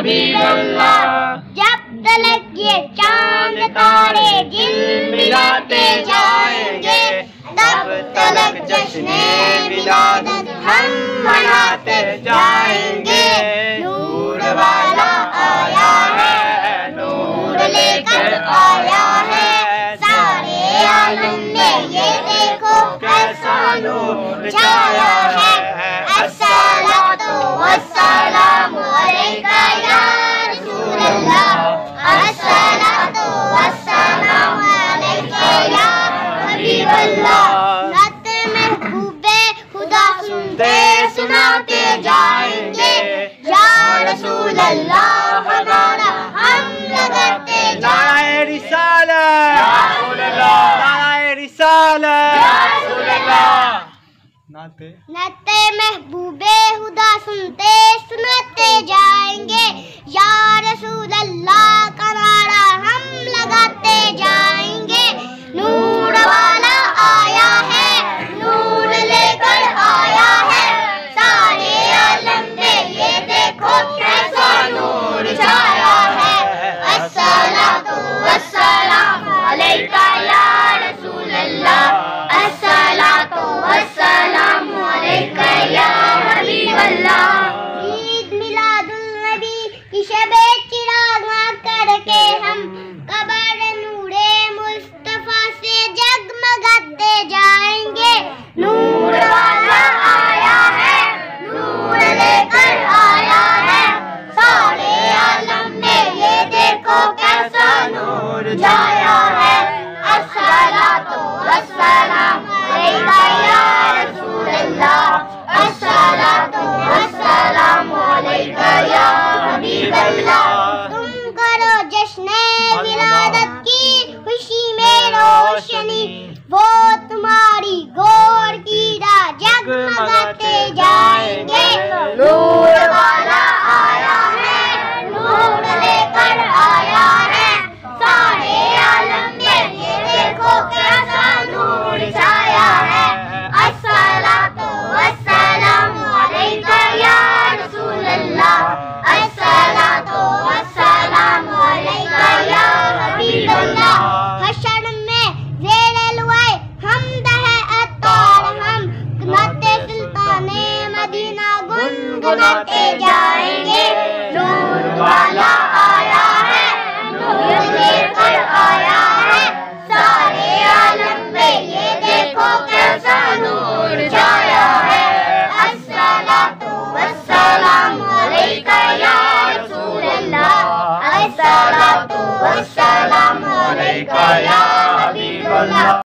हबीबल्लाह। जब तलक ये चांद तारे झिलमिलाते जाएंगे, तब तलक जश्ने विलादत हम मनाते जाएंगे। नूर वाला आया है, नूर लेकर आया है, सारे आलम में ये देखो कैसा नूर छाया है। अस्सलातु वस्सलामु अलैका या रसूलल्लाह, अस्सलातु वस्सलामु अलैका या हबीबल्लाह। नात महबूबे खुदा सुनते सुनाते जाएंगे, या रसूलल्लाह हमारा हम लगाते नारे रिसालत, नारे रिसालत। नाते महबूबे खुदा सुनते सुनाते जाएंगे, या रसूलल्लाह का नारा हम लगाते जाएंगे। नूर वाला आया है, नूर लेकर आया है, सारे आलम में ये देखो कैसा नूर छाया है। अस्सलातु वस्सलामु अलैका या रसूलल्लाह, अस्सलातु वस्सलामु अलैका या हबीबल्लाह। ईद मिलादुल नबी की शबे चिराग करके हम कबर नूरे मुस्तफा से जगमगाते जाएंगे। नूर वाला आया है, नूर लेकर आया है, सारे आलम में ये देखो कैसा नूर छाया है। अस्सलातु वस्सलामु अलैका या रसूलल्लाह, अस्सलातु वस्सलामु अलैका या हबीबल्लाह। तुम करो जश्ने विलादत की खुशी में रोशनी, वो तुम्हारी गोर की राह जगमगाते जाएंगे। नूर वाला आया है, नूर लेकर आया है, सारे आलम में ये देखो कैसा नूर छाया है। अस्सलातु वस्सलामु अलैका या रसूलल्लाह, अस्सलातु वस्सलामु अलैका या हबीबल्लाह। हशर में ज़ेरे लुआए हमद है अत्तार हम, नाते सुल्ताने मदीना गुनगुनाते जाएंगे। नूर वाला आया है, नूर लेकर आया है, सारे आलम में ये देखो कैसा नूर छाया है। अस्सलातु वस्सलामु अलैका या रसूलल्लाह, अस्सलातु वस्सलामु अलैका या हबीबल्लाह।